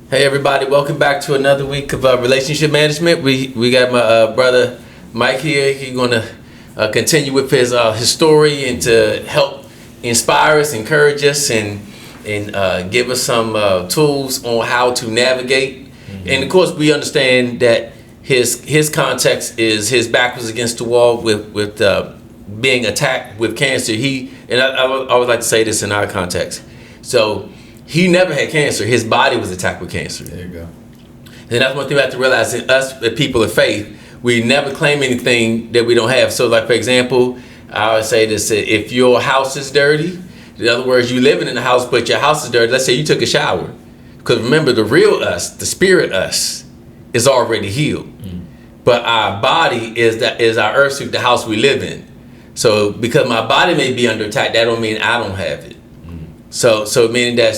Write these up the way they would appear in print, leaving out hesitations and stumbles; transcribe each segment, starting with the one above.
Hey everybody, welcome back to another week of relationship management. We got my brother Mike here. He's gonna continue with his story and to help inspire us, encourage us, and give us some tools on how to navigate. Mm-hmm. And of course, we understand that his context is his back was against the wall with being attacked with cancer. I would like to say this in our context. So he never had cancer. His body was attacked with cancer. There you go. And that's one thing we have to realize. In us, the people of faith, we never claim anything that we don't have. So, like for example, I would say this: if your house is dirty, in other words, you living in the house, but your house is dirty. Let's say you took a shower, because remember, the real us, the spirit us, is already healed. Mm. But our body is our earth suit, the house we live in. So, because my body may be under attack, that don't mean I don't have it. So meaning that,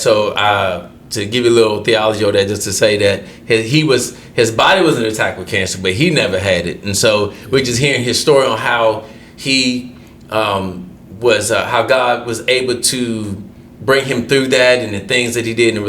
to give you a little theology on that, just to say that his body was in attack with cancer, but he never had it. And so we're just hearing his story on how he how God was able to bring him through that, and the things that he did in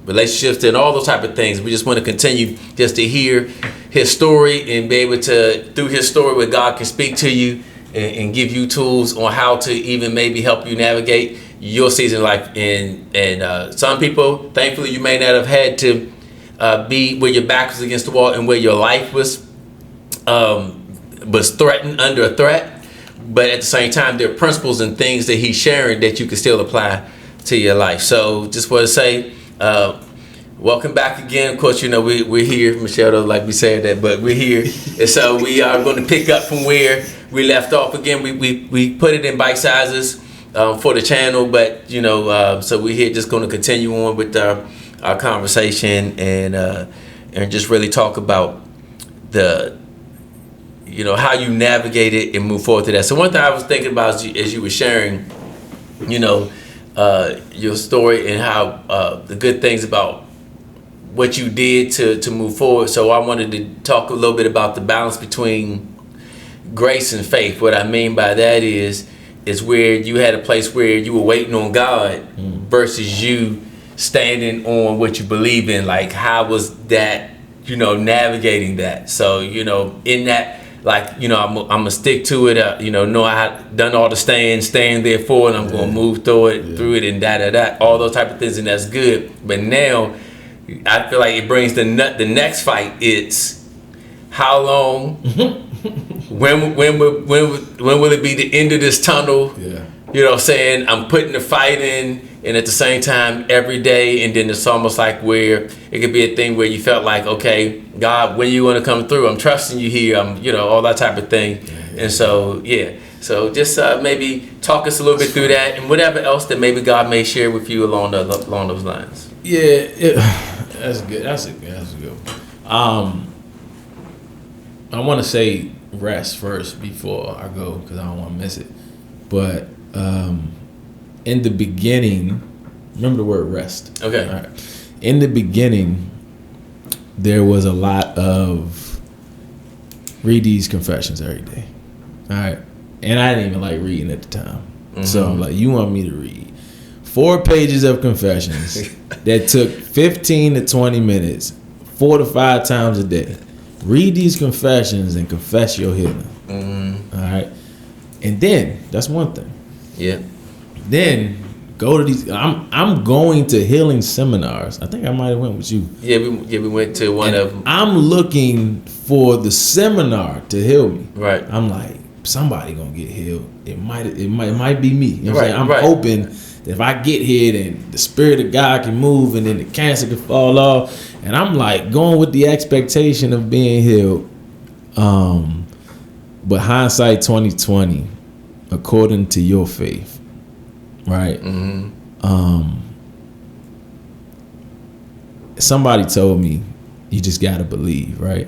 relationships and all those type of things. We just want to continue just to hear his story and be able to, through his story, where God can speak to you and give you tools on how to even maybe help you navigate your season of life. And some people, thankfully, you may not have had to be where your back was against the wall and where your life was threatened, under a threat. But at the same time, there are principles and things that he's sharing that you can still apply to your life. So just want to say, welcome back again. Of course, we're here. Michelle doesn't like me saying that, but we're here. And so we are going to pick up from where we left off again. We put it in bite sizes for the channel, but so we're here just going to continue on with our conversation and just really talk about the how you navigate it and move forward to that. So one thing I was thinking about as you were sharing, your story and how the good things about what you did to move forward. So I wanted to talk a little bit about the balance between grace and faith. What I mean by that is where you had a place where you were waiting on God versus you standing on what you believe in. Like, how was that, navigating that? So, in that, like, I'm gonna stick to it. Know I had done all the staying there for it. And I'm gonna move through it, and all those type of things, and that's good. But now, I feel like it brings the next fight. It's how long, when will it be the end of this tunnel? Yeah. You know what I'm saying? I'm putting the fight in, and at the same time every day, and then it's almost like where it could be a thing where you felt like, okay, God, when you want to come through? I'm trusting you here. I'm, all that type of thing. Yeah. And so, so just maybe talk us a little bit through that, and whatever else that maybe God may share with you along those lines. Yeah, that's good. That's a good one. I want to say rest first before I go, because I don't want to miss it. But in the beginning, remember the word rest. Okay. All right. In the beginning, there was a lot of read these confessions every day. All right. And I didn't even like reading at the time. Mm-hmm. So I'm like, you want me to read 4 pages of confessions that took 15 to 20 minutes, 4 to 5 times a day. Read these confessions and confess your healing. Mm-hmm. All right. And then, that's one thing. Yeah. Then go to these. I'm going to healing seminars. I think I might have went with you. Yeah, we went to one of them. I'm looking for the seminar to heal me. Right. I'm like, somebody gonna get healed. It might be me. You know what I'm saying? Right. I'm hoping that if I get here, then the Spirit of God can move, and then the cancer can fall off. And I'm like going with the expectation of being healed. But hindsight 2020, according to your faith, right? Mm-hmm. Somebody told me you just gotta believe, right?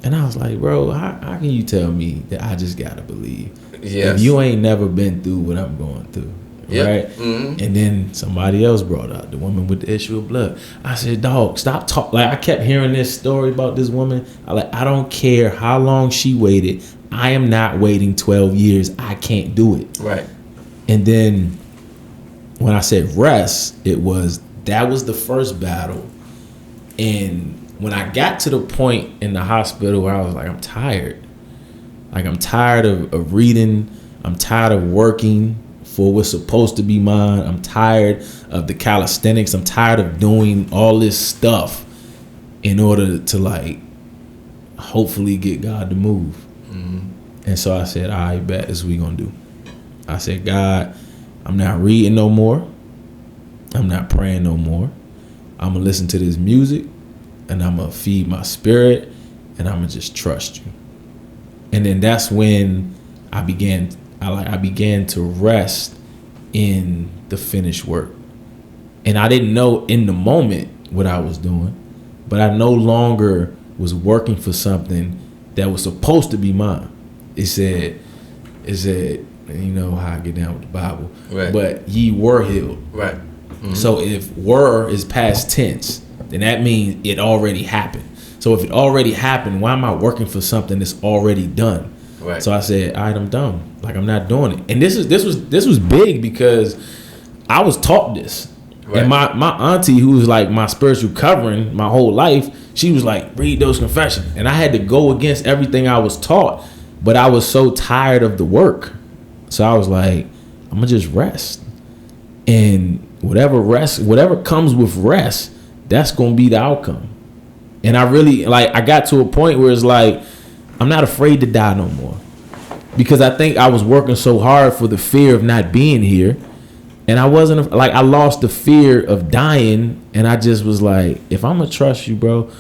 And I was like, bro, how can you tell me that I just gotta believe? Yes. If you ain't never been through what I'm going through, right? Mm-hmm. And then somebody else brought out the woman with the issue of blood. I said, dog, stop talking. Like, I kept hearing this story about this woman. I don't care how long she waited. I am not waiting 12 years. I can't do it. Right. And then when I said rest, it was that was the first battle. And when I got to the point in the hospital where I was like, I'm tired. Like, I'm tired of reading. I'm tired of working for what's supposed to be mine. I'm tired of the calisthenics. I'm tired of doing all this stuff in order to, like, hopefully get God to move. Mm-hmm. And so I said, all right, bet, this is what we gonna do. I said, God, I'm not reading no more. I'm not praying no more. I'm gonna listen to this music, and I'm gonna feed my spirit, and I'm gonna just trust you. And then that's when I began to rest in the finished work. And I didn't know in the moment what I was doing, but I no longer was working for something that was supposed to be mine. It said, you know how I get down with the Bible, right? But ye were healed, right? Mm-hmm. So if were is past tense, then that means it already happened. So if it already happened, why am I working for something that's already done? Right. So I said, all right, I'm done. Like, I'm not doing it. And this was big because I was taught this. Right. And my auntie, who was like my spiritual covering my whole life, she was like, read those confessions. And I had to go against everything I was taught, but I was so tired of the work. So I was like, I'm gonna just rest. And whatever comes with rest, that's gonna be the outcome. And I got to a point where it's like, I'm not afraid to die no more. Because I think I was working so hard for the fear of not being here. And I wasn't, like, I lost the fear of dying. And I just was like, if I'm going to trust you, bro,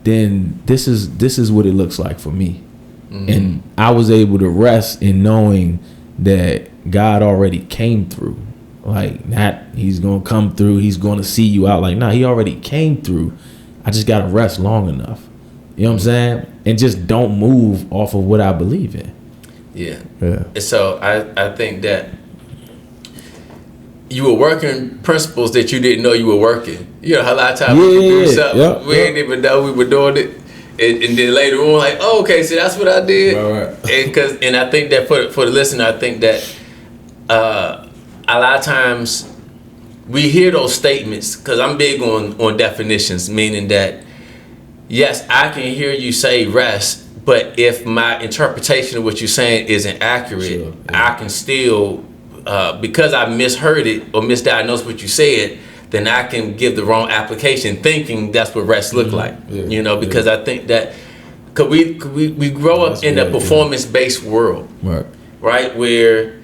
then this is what it looks like for me. Mm-hmm. And I was able to rest in knowing that God already came through. Like, not he's going to come through, he's going to see you out. Like, nah, he already came through. I just got to rest long enough. You know what I'm saying? And just don't move off of what I believe in. Yeah. So I think that you were working principles that you didn't know you were working. You know, a lot of times we do something, we didn't even know we were doing it. And then later on, like, oh, okay, so that's what I did. Right. And I think that for the listener, I think that a lot of times we hear those statements, because I'm big on definitions, meaning that, yes, I can hear you say rest, but if my interpretation of what you're saying isn't accurate, sure, yeah, I can still, because I misheard it or misdiagnosed what you said, then I can give the wrong application thinking that's what rest look like. Yeah, you know, because I think that, cause we grow up in a performance-based world, right? Where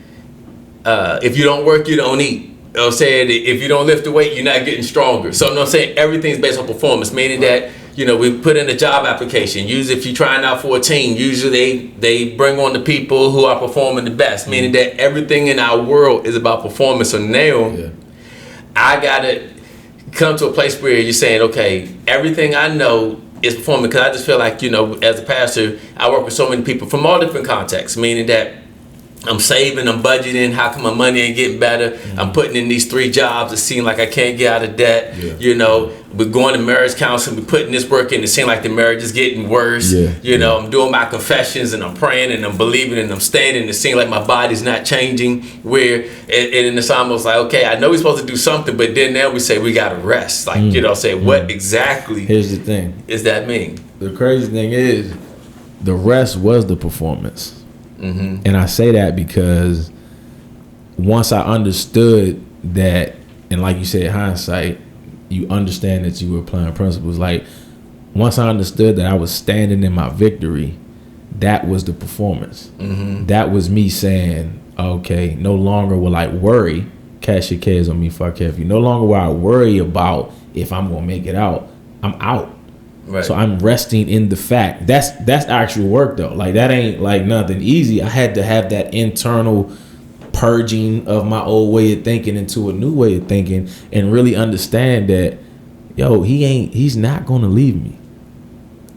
if you don't work, you don't eat. You know what I'm saying? If you don't lift the weight, you're not getting stronger. So, you know what I'm saying? Everything's based on performance, meaning that, you know, we put in a job application. Usually if you're trying out for a team, usually they bring on the people who are performing the best, meaning that everything in our world is about performance. So now I got to come to a place where you're saying, okay, everything I know is performing, because I just feel like, you know, as a pastor, I work with so many people from all different contexts, meaning that I'm saving, I'm budgeting, how come my money ain't getting better? Mm-hmm. I'm putting in these 3 jobs, it seems like I can't get out of debt. Yeah. You know, we're going to marriage counseling, we're putting this work in, it seems like the marriage is getting worse. Yeah. You know, I'm doing my confessions and I'm praying and I'm believing and I'm standing, and it seems like my body's not changing. Where, and it's almost like, okay, I know we're supposed to do something, but then now we say we gotta rest. Like, you know, say what exactly here's the thing does that mean? The crazy thing is, the rest was the performance. Mm-hmm. And I say that because once I understood that, and like you said, hindsight, you understand that you were applying principles. Like, once I understood that I was standing in my victory, that was the performance. Mm-hmm. That was me saying, okay, no longer will I worry. Cast your cares on me, for I care for you. No longer will I worry about if I'm gonna make it out. I'm out. Right. So I'm resting in the fact. That's actual work though. Like, that ain't like nothing easy. I had to have that internal purging of my old way of thinking into a new way of thinking, and really understand that, yo, he's not gonna leave me.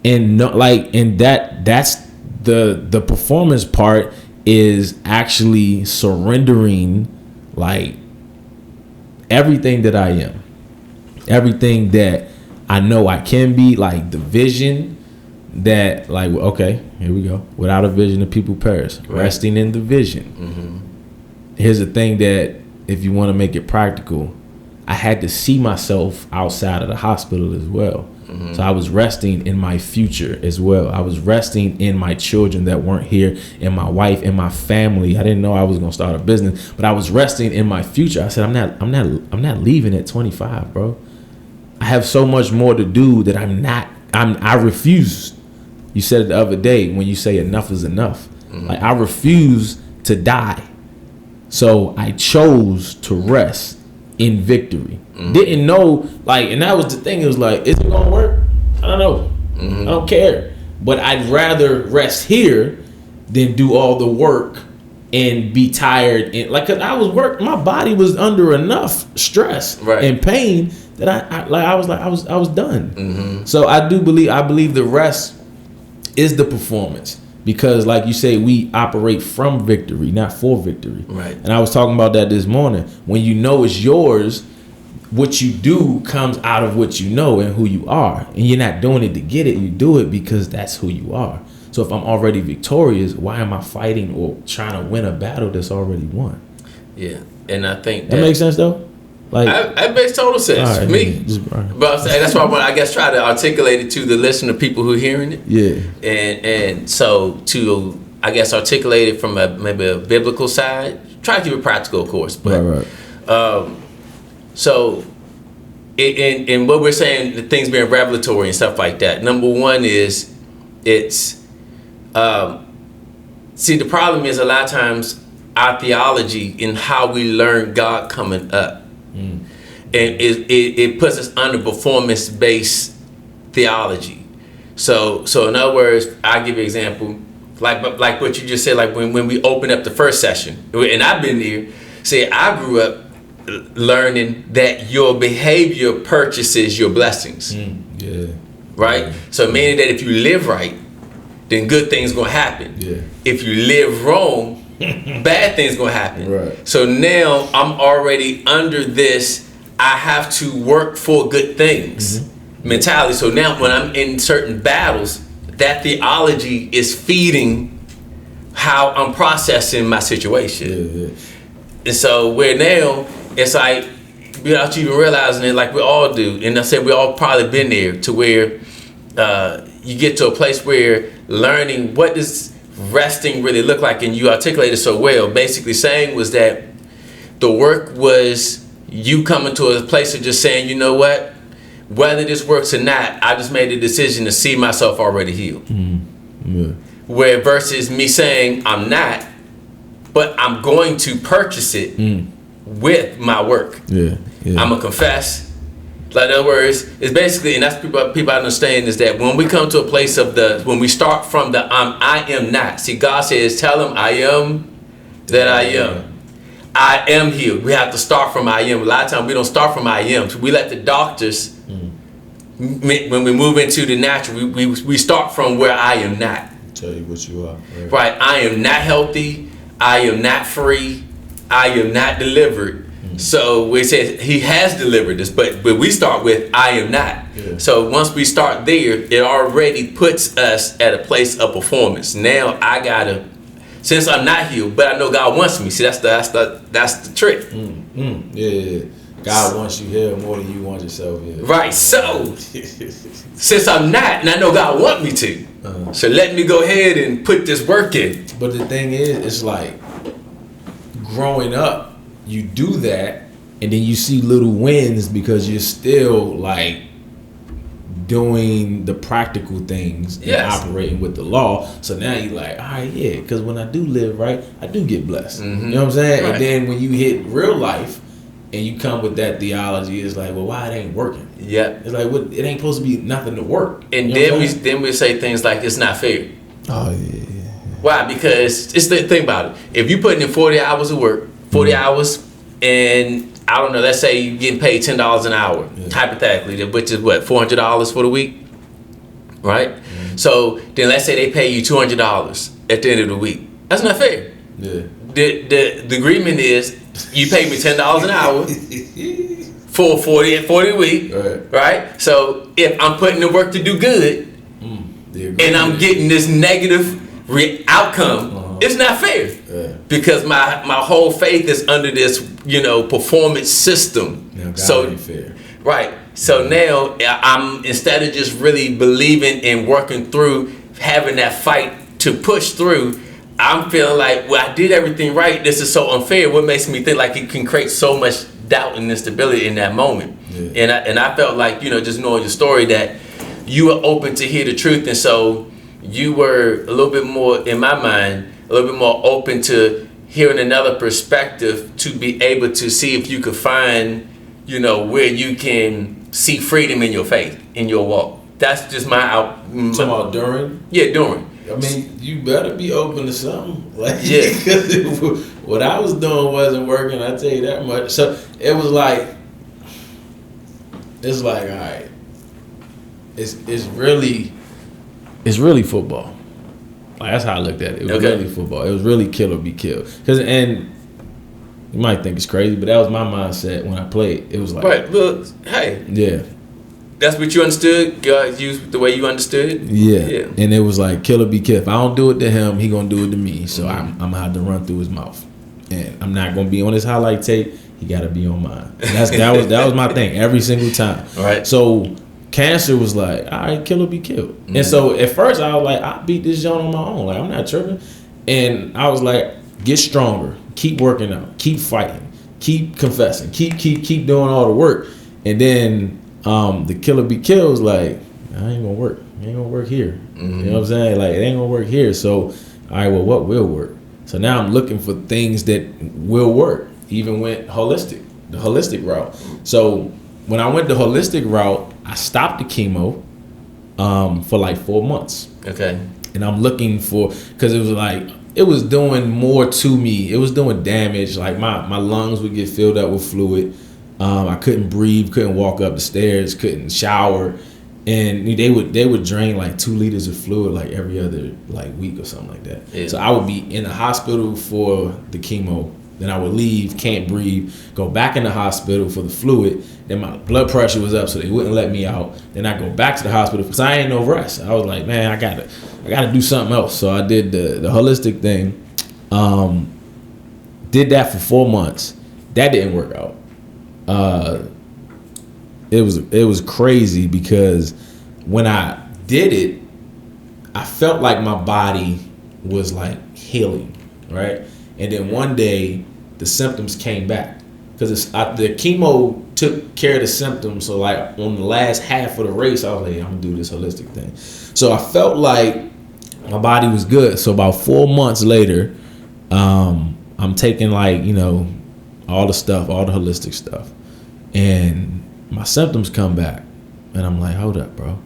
And no, like, and that's the performance part is actually surrendering, like, everything that I am, everything that I know I can be, like the vision that, like, okay, here we go. Without a vision, the people perish. Right. Resting in the vision. Mm-hmm. Here's the thing that, if you want to make it practical, I had to see myself outside of the hospital as well. So I was resting in my future as well. I was resting in my children that weren't here, in my wife, in my family. I didn't know I was gonna start a business, but I was resting in my future. I said, I'm not leaving at 25, bro. I have so much more to do that I refuse. You said it the other day when you say enough is enough. Like, I refuse to die. So I chose to rest in victory. Didn't know, like, and that was the thing. It was like, is it gonna work? I don't know. I don't care. But I'd rather rest here than do all the work and be tired. And like, 'cause I was my body was under enough stress and pain that I was done. So I believe the rest is the performance. Because, like you say, we operate from victory, not for victory. Right. And I was talking about that this morning. When you know it's yours, what you do comes out of what you know and who you are. And you're not doing it to get it. You do it because that's who you are. So if I'm already victorious, why am I fighting or trying to win a battle that's already won? Yeah. And I think that makes sense, though? Like, that makes total sense to me. But I'm saying, that's why I want to, I guess, try to articulate it to the listener, people who are hearing it. Yeah. And so to, I guess, articulate it from maybe a biblical side. Try to keep it practical, of course. But so in what we're saying, the things being revelatory and stuff like that. Number one is see, the problem is a lot of times our theology and how we learn God coming up. And it puts us under performance-based theology. So in other words, I'll give you an example, like what you just said, like when we opened up the first session, and I've been there. See, I grew up learning that your behavior purchases your blessings. Right? So meaning that if you live right, then good things gonna happen. If you live wrong, bad things gonna happen. Right. So now I'm already under this I have to work for good things mentality. So now when I'm in certain battles, that theology is feeding how I'm processing my situation. And so where now it's like, without you even realizing it, like we all do, and I said we all probably been there, to where you get to a place where learning what does resting really look like, and you articulated so well. Basically saying was that the work was you coming to a place of just saying, you know what, whether this works or not, I just made a decision to see myself already healed. Where versus me saying I'm not, but I'm going to purchase it with my work. I'm gonna confess. Like, in other words, it's basically, and that's people understand, is that when we come to a place of when we start from the I am not. See, God says, tell him I am that I am. I am healed. We have to start from I am. A lot of times we don't start from I am. We let the doctors, when we move into the natural, we start from where I am not. Tell you what you are. Right. I am not healthy. I am not free. I am not delivered. So we say he has delivered us, but we start with I am not. So once we start there, it already puts us at a place of performance. Now I gotta, since I'm not healed, but I know God wants me. See, that's the trick. God wants you healed more than you want yourself healed. Right. So since I'm not, and I know God wants me to, so let me go ahead and put this work in. But the thing is, it's like growing up, you do that, and then you see little wins because you're still like doing the practical things and operating with the law. So now you're like, all right, yeah, because when I do live right, I do get blessed. You know what I'm saying? Right. And then when you hit real life and you come with that theology, it's like, well, why it ain't working? It's like, what? It ain't supposed to be nothing to work. And you know then we say things like it's not fair. Oh yeah. Why? Because it's the thing about it. If you putting in 40 hours of work, 40 hours, and I don't know, let's say you're getting paid $10 an hour, hypothetically, which is what, $400 for the week, right? So then let's say they pay you $200 at the end of the week. That's not fair. The agreement is you pay me $10 an hour for 40 a week, right? So if I'm putting the work to do good, and I'm getting this negative outcome, it's not fair. Because my whole faith is under this, performance system Now God So ain't fair. right. So now I'm, instead of just really believing and working through having that fight to push through, I'm feeling like, well, I did everything right. This is so unfair. What makes me think like it can create so much doubt and instability in that moment? Yeah. And I felt like, just knowing your story, that you were open to hear the truth, and so you were a little bit more, in my mind, a little bit more open to hearing another perspective, to be able to see if you could find, where you can see freedom in your faith, in your walk. That's just my Talking about during? Yeah, during. I mean, you better be open to something. Like, Yeah. Because what I was doing wasn't working, I tell you that much. So it was like, all right, it's really football. Like, that's how I looked at it. It was really football. It was really kill or be killed. And you might think it's crazy, but that was my mindset when I played. It was like, right, look, hey, yeah. That's what you understood? God used the way you understood it? Yeah. And it was like, kill or be killed. If I don't do it to him, he gonna do it to me. So I'm gonna have to run through his mouth. And I'm not gonna be on his highlight tape. He gotta be on mine. That was my thing every single time. All right. So cancer was like, all right, kill or be killed. Mm-hmm. And so at first I was like, I beat this joint on my own. Like, I'm not tripping. And I was like, get stronger, keep working out, keep fighting, keep confessing, keep doing all the work. And then the kill or be killed was like, I ain't gonna work. It ain't gonna work here. Mm-hmm. You know what I'm saying? Like, it ain't gonna work here. So, all right, well, what will work? So now I'm looking for things that will work. Even went the holistic route. So when I went the holistic route, I stopped the chemo for like 4 months. Okay. And I'm looking for, because it was like, it was doing more to me. It was doing damage. Like my lungs would get filled up with fluid. I couldn't breathe, couldn't walk up the stairs, couldn't shower. And they would drain like 2 liters of fluid like every other like week or something like that. Yeah. So I would be in the hospital for the chemo. Then I would leave, can't breathe, go back in the hospital for the fluid. Then my blood pressure was up, so they wouldn't let me out. Then I go back to the hospital because I ain't no rest. I was like, man, I gotta do something else. So I did the holistic thing. Did that for 4 months. That didn't work out. It was crazy because when I did it, I felt like my body was like healing, right? And then one day the symptoms came back because the chemo took care of the symptoms. So like on the last half of the race, I was like, I'm gonna do this holistic thing. So I felt like my body was good. So about 4 months later, I'm taking like, all the stuff, all the holistic stuff. And my symptoms come back. And I'm like, hold up, bro.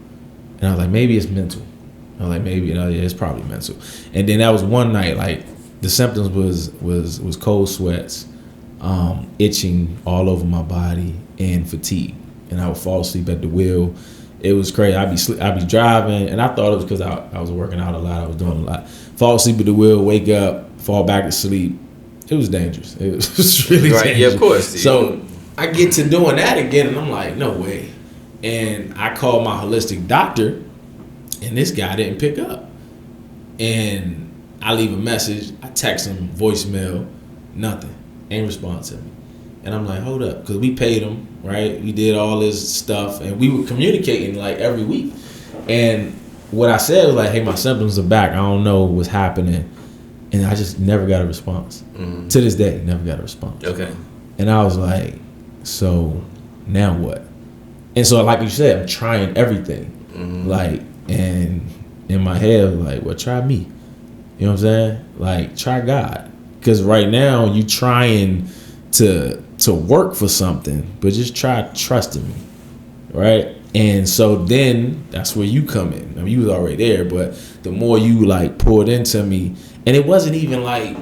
And I was like, maybe it's mental. I was like, maybe, it's probably mental. And then that was one night, like the symptoms was cold sweats, itching all over my body, and fatigue. And I would fall asleep at the wheel. It was crazy. I'd be driving, and I thought it was because I was working out a lot. I was doing a lot. Fall asleep at the wheel, wake up, fall back to sleep. It was dangerous. It was really dangerous. Yeah, of course. So I get to doing that again, and I'm like, no way. And I called my holistic doctor, and this guy didn't pick up. And I leave a message, I text him, voicemail, nothing. Ain't respond to me. And I'm like, hold up, because we paid him, right? We did all this stuff, and we were communicating like every week. And what I said was like, hey, my symptoms are back. I don't know what's happening. And I just never got a response. Mm-hmm. To this day, never got a response. Okay. And I was like, so now what? And so like you said, I'm trying everything. Mm-hmm. Like, and in my head, like, well, try me. You know what I'm saying? Like, try God. Because right now, you trying to work for something, but just try trusting me, right? And so then, that's where you come in. I mean, you was already there, but the more you, like, poured into me, and it wasn't even like,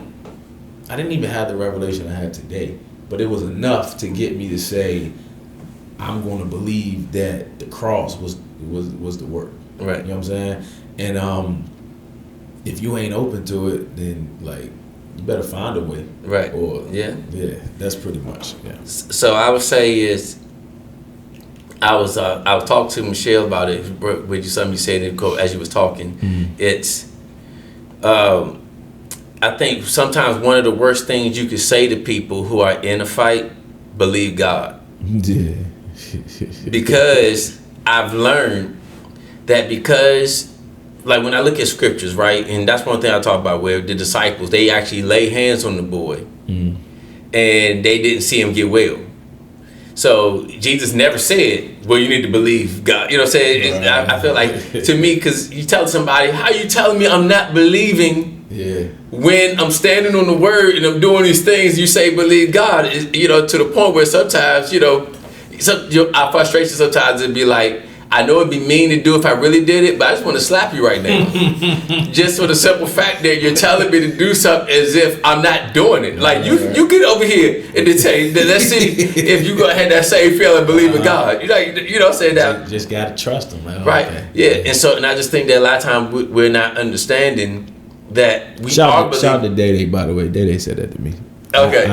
I didn't even have the revelation I had today, but it was enough to get me to say, I'm going to believe that the cross was the work. Right. You know what I'm saying? And if you ain't open to it, then like you better find a way. Right. Or yeah, that's pretty much. Yeah. So I would say is I was talking to Michelle about it. With you, something you said as you was talking. Mm-hmm. It's I think sometimes one of the worst things you could say to people who are in a fight, believe God. Yeah. Because I've learned that like when I look at scriptures, right, and that's one thing I talk about where the disciples, they actually lay hands on the boy and they didn't see him get well. So Jesus never said, well, you need to believe God. You know what I'm saying? Right. I feel like, to me, because you tell somebody, how you telling me I'm not believing when I'm standing on the word and I'm doing these things, you say believe God, you know, to the point where sometimes, you know, our frustration sometimes it'd be like, I know it'd be mean to do if I really did it, but I just want to slap you right now. Just for the simple fact that you're telling me to do something as if I'm not doing it. Like, you get over here and then say, let's see if you gonna have that same feeling, believe in God. You know, say that. Just gotta trust him. Like, right. Okay. Yeah. And I just think that a lot of times we're not understanding that we shout out to Day, by the way. Day said that to me. Okay.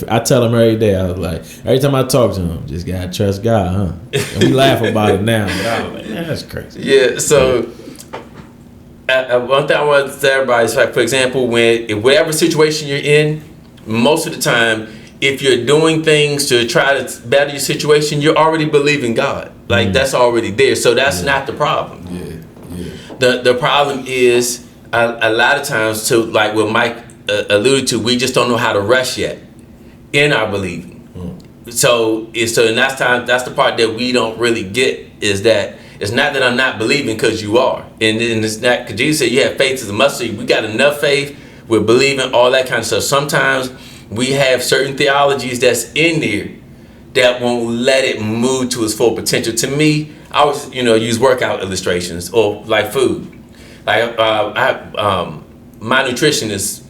I tell him every day. I was like, every time I talk to him, just gotta trust God, huh? And we laugh about it now, but I was like, man, that's crazy. Yeah. So one thing I want to tell everybody is, like, for example, in whatever situation you're in, most of the time, if you're doing things to try to better your situation, you're already believing God. Like that's already there. So that's not the problem. Yeah. The problem is a lot of times, to like what Mike alluded to, we just don't know how to rest yet in our believing. So and that's the part that we don't really get, is that it's not that I'm not believing, because you are, and it's not, because Jesus said you have faith as a mustard seed. We got enough faith, we're believing, all that kind of stuff. Sometimes we have certain theologies that's in there that won't let it move to its full potential. To me, I always use workout illustrations, or like food. Like my nutritionist,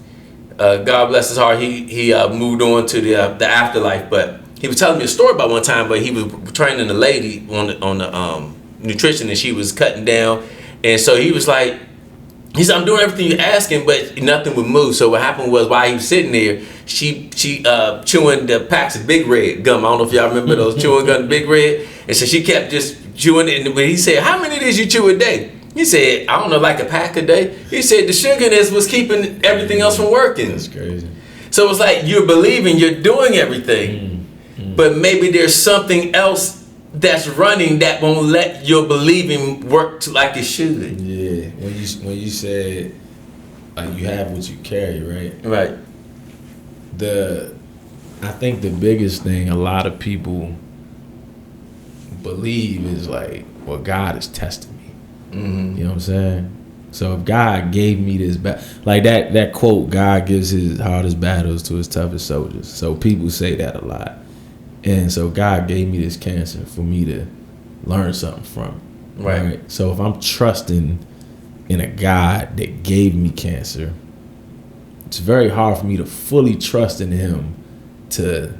God bless his heart, he moved on to the afterlife, but he was telling me a story about one time, but he was training a lady on the nutrition, and she was cutting down, and so he said, I'm doing everything you're asking, but nothing would move. So what happened was, while he was sitting there, she chewing the packs of Big Red gum. I don't know if y'all remember those chewing gum, Big Red, and so she kept just chewing it. And when he said, how many of these you chew a day? He said, I don't know, like a pack a day. He said the sugarness was keeping everything else from working. That's crazy. So it's like you're believing, you're doing everything, but maybe there's something else that's running that won't let your believing work like it should. Yeah, when you said you have what you carry, right? Right. I think the biggest thing a lot of people believe is like, well, God is testing me. You know what I'm saying? So if God gave me this like that quote, God gives his hardest battles to his toughest soldiers. So people say that a lot. And so God gave me this cancer for me to learn something from. Right. So if I'm trusting in a God that gave me cancer, it's very hard for me to fully trust in him to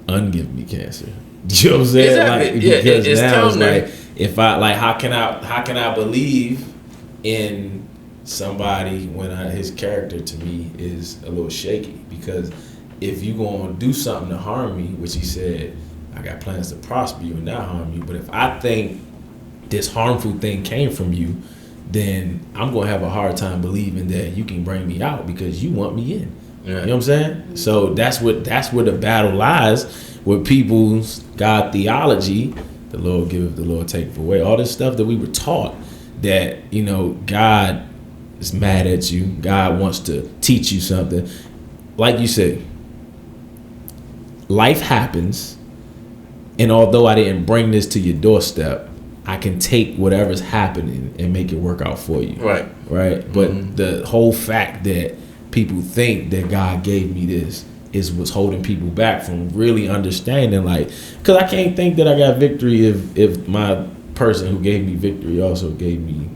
ungive me cancer. You know what I'm saying? Exactly. Like, yeah, because it's now it's like, if I like, how can I believe in somebody when his character to me is a little shaky? Because if you gonna do something to harm me, which he said, I got plans to prosper you and not harm you, but if I think this harmful thing came from you, then I'm gonna have a hard time believing that you can bring me out because you want me in. Yeah. You know what I'm saying? So that's where the battle lies with people's God theology. The Lord giveth, the Lord taketh away. All this stuff that we were taught, that God is mad at you. God wants to teach you something. Like you said, life happens, and although I didn't bring this to your doorstep, I can take whatever's happening and make it work out for you. Right. But the whole fact that people think that God gave me this is what's holding people back from really understanding, like, because I can't think that I got victory if my person who gave me victory also gave me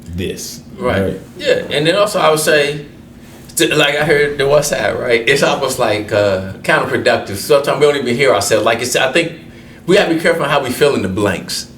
this. Right. Yeah, and then also I would say, like I heard the WhatsApp, right? It's almost like counterproductive. Sometimes we don't even hear ourselves. Like I think we have to be careful how we fill in the blanks.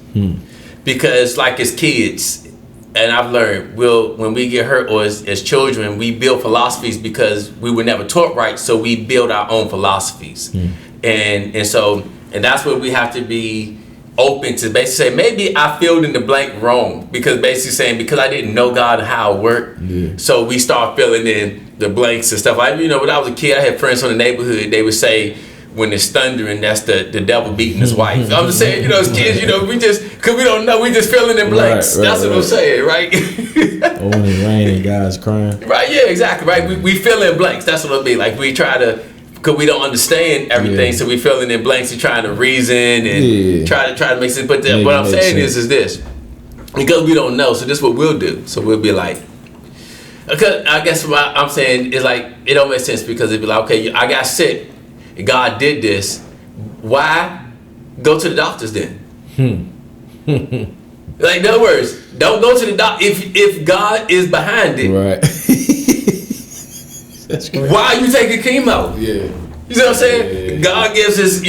Because like as kids, and I've learned, when we get hurt, or as children, we build philosophies because we were never taught right, so we build our own philosophies. And that's where we have to be open to basically say, maybe I filled in the blank wrong, because basically saying, because I didn't know God and how it worked, so we start filling in the blanks and stuff. When I was a kid, I had friends from the neighborhood, they would say, when it's thundering, that's the devil beating his wife. I'm just saying, as kids, because we don't know, we just filling in blanks. That's what I'm saying, right? Or when it's raining, guys crying. Right, yeah, exactly, right? We fill in blanks. That's what it'll be. Like, we try to, because we don't understand everything, so we filling in blanks and trying to reason and try to make sense. But what I'm saying is this. Because we don't know, so this is what we'll do. So we'll be like, because I guess what I'm saying is like, it don't make sense because it'd be like, okay, I got sick. God did this. Why? Go to the doctors then. Like, in other words, don't go to the doctor if God is behind it. Right. That's crazy. Why are you taking chemo? Yeah. You know what I'm saying? Yeah. God gives us,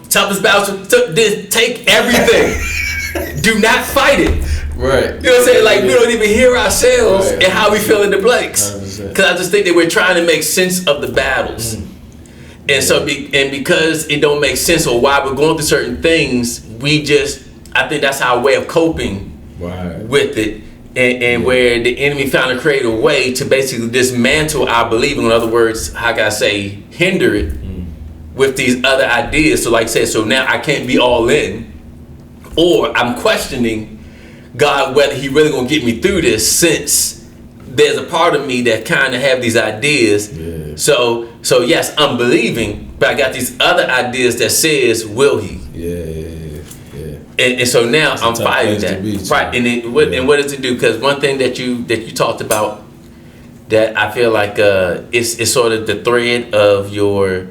toughest battles. Take everything. Do not fight it. Right. You know what I'm saying? Like, we don't even hear ourselves and how we fill in the blanks. Because I just think that we're trying to make sense of the battles. And so, because it don't make sense or why we're going through certain things, I think that's our way of coping with it. And where the enemy found to create a way to basically dismantle our believing. In other words, how can I say, hinder it with these other ideas. So like I said, so now I can't be all in, or I'm questioning God whether he really gonna get me through this, since there's a part of me that kind of have these ideas. Yeah. So yes, I'm believing, but I got these other ideas that says, will he? Yeah. And so now I'm fighting that. Right. And what does it do? Because one thing that you talked about that I feel like it's sort of the thread of your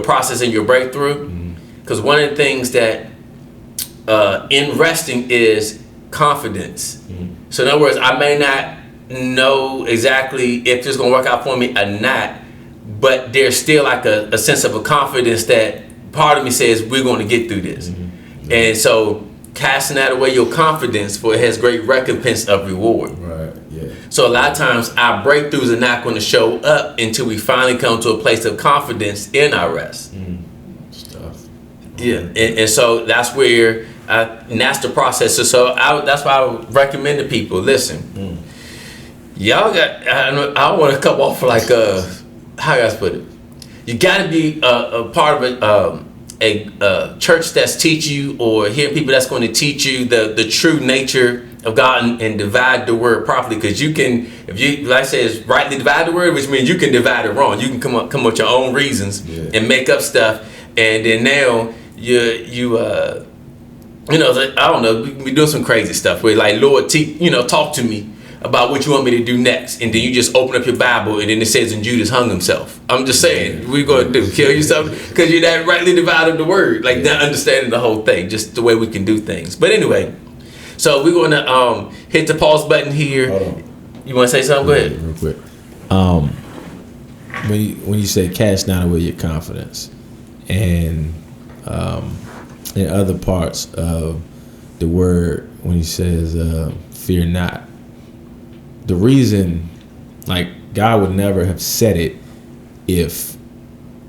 process and your breakthrough. Because one of the things that in resting is confidence. So in other words, I may not know exactly if it's gonna work out for me or not, but there's still like a sense of a confidence that part of me says we're going to get through this. And so casting that away your confidence, for it has great recompense of reward. Right. Yeah. So a lot of times our breakthroughs are not going to show up until we finally come to a place of confidence in our rest. Stuff. Yeah. And so that's where and that's the process. So that's why I would recommend to people, listen, y'all got, I don't want to come off like how do I put it? You got to be a part of a church that's teaching you, or hear people that's going to teach you the true nature of God and divide the word properly. Because you can, if you, like I said, rightly divide the word, which means you can divide it wrong. You can come up with your own reasons and make up stuff, and then now like, I don't know, we doing some crazy stuff where like, Lord, talk to me about what you want me to do next, and then you just open up your Bible and then it says, and Judas hung himself. I'm just saying, we're going to do, kill yourself, because you're not rightly divided the word, like not understanding the whole thing, just the way we can do things. But anyway, so we're going to hit the pause button here. Hold on. You want to say something? Go ahead. Real quick. When you say cast not away your confidence, and in other parts of the word, when he says fear not, the reason, like, God would never have said it if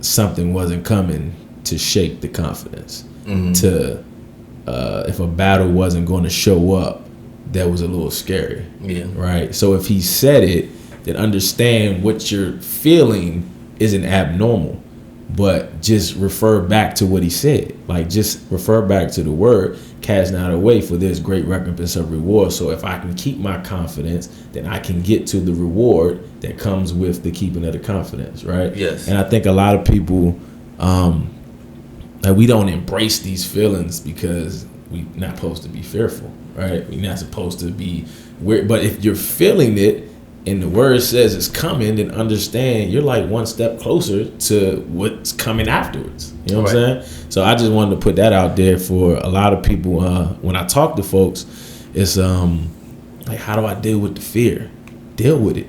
something wasn't coming to shake the confidence, if a battle wasn't going to show up that was a little scary. Yeah. Right. So if he said it, then understand what you're feeling isn't abnormal, but just refer back to what he said. Like, just refer back to the word, cast not away, for there's great recompense of reward. So if I can keep my confidence, then I can get to the reward that comes with the keeping of the confidence, right? Yes. And I think a lot of people, like, we don't embrace these feelings because we're not supposed to be fearful, right? We're not supposed to be weird. But if you're feeling it and the word says it's coming, then understand you're like one step closer to what's coming afterwards. You know what I'm saying? So I just wanted to put that out there for a lot of people. When I talk to folks, it's like, how do I deal with the fear? Deal with it.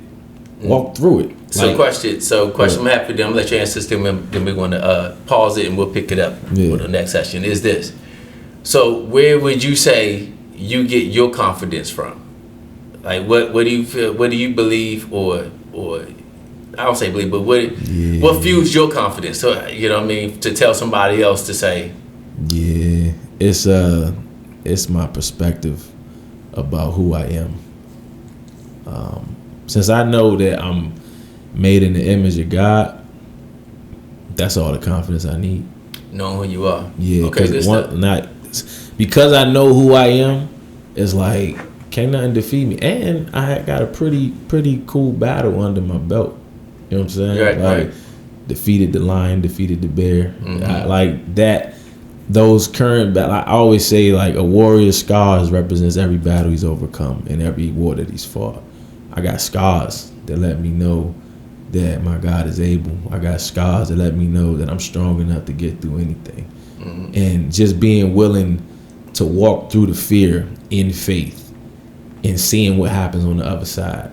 Walk through it. So question I'm happy to let you answer this, then we're going to pause it and we'll pick it up for the next session. Is this? So where would you say you get your confidence from? Like, what do you feel? What do you believe, or I don't say believe, but what fuels your confidence? So you know what I mean, to tell somebody else to say. Yeah, it's my perspective about who I am. Since I know that I'm made in the image of God, That's all the confidence I need. Knowing who you are. Yeah, Okay, because I know who I am. It's like can't nothing defeat me, and I got a pretty cool battle under my belt. You know what I'm saying? Right. Defeated the lion, defeated the bear. Like that. Those current battles, I always say like a warrior's scars represents every battle he's overcome and every war that he's fought. I got scars that let me know that my God is able. I got scars that let me know that I'm strong enough to get through anything. And just being willing to walk through the fear in faith and seeing what happens on the other side.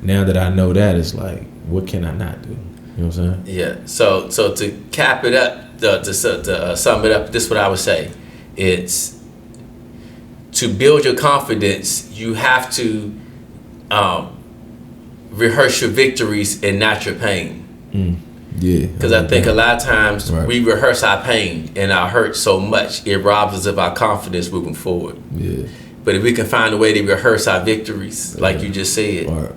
Now that I know that, it's like, what can I not do? You know what I'm saying? Yeah. So to cap it up, to sum it up, this is what I would say. It's to build your confidence, you have to rehearse your victories and not your pain. Yeah. Because I think a lot of times we rehearse our pain and our hurt so much, it robs us of our confidence moving forward. Yeah. But if we can find a way to rehearse our victories, like you just said,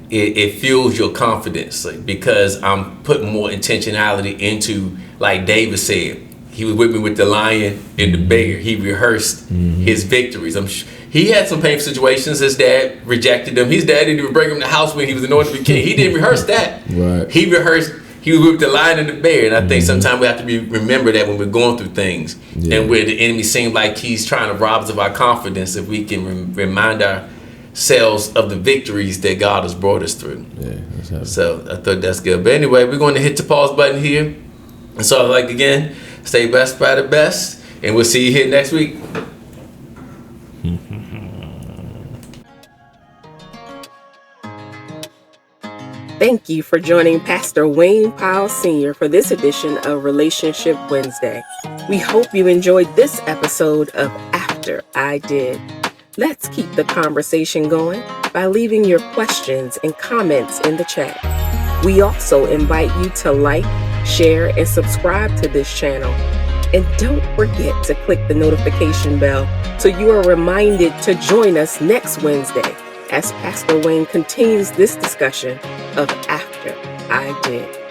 it fuels your confidence. Like, because I'm putting more intentionality into, like David said, he was with me with the lion and the bear. He rehearsed his victories. He had some painful situations. His dad rejected him. His dad didn't even bring him to the house when he was anointed to be king. He didn't rehearse that. Right. He rehearsed. He was with the lion and the bear. And I think sometimes we have to remember that when we're going through things and where the enemy seems like he's trying to rob us of our confidence, if we can remind ourselves of the victories that God has brought us through. Yeah. So I thought that's good. But anyway, we're going to hit the pause button here. And so, like, again, stay blessed by the best. And we'll see you here next week. Thank you for joining Pastor Wayne Powell Sr. for this edition of Relationship Wednesday. We hope you enjoyed this episode of After I Did. Let's keep the conversation going by leaving your questions and comments in the chat. We also invite you to like, share, and subscribe to this channel. And don't forget to click the notification bell so you are reminded to join us next Wednesday as Pastor Wayne continues this discussion of After I Did.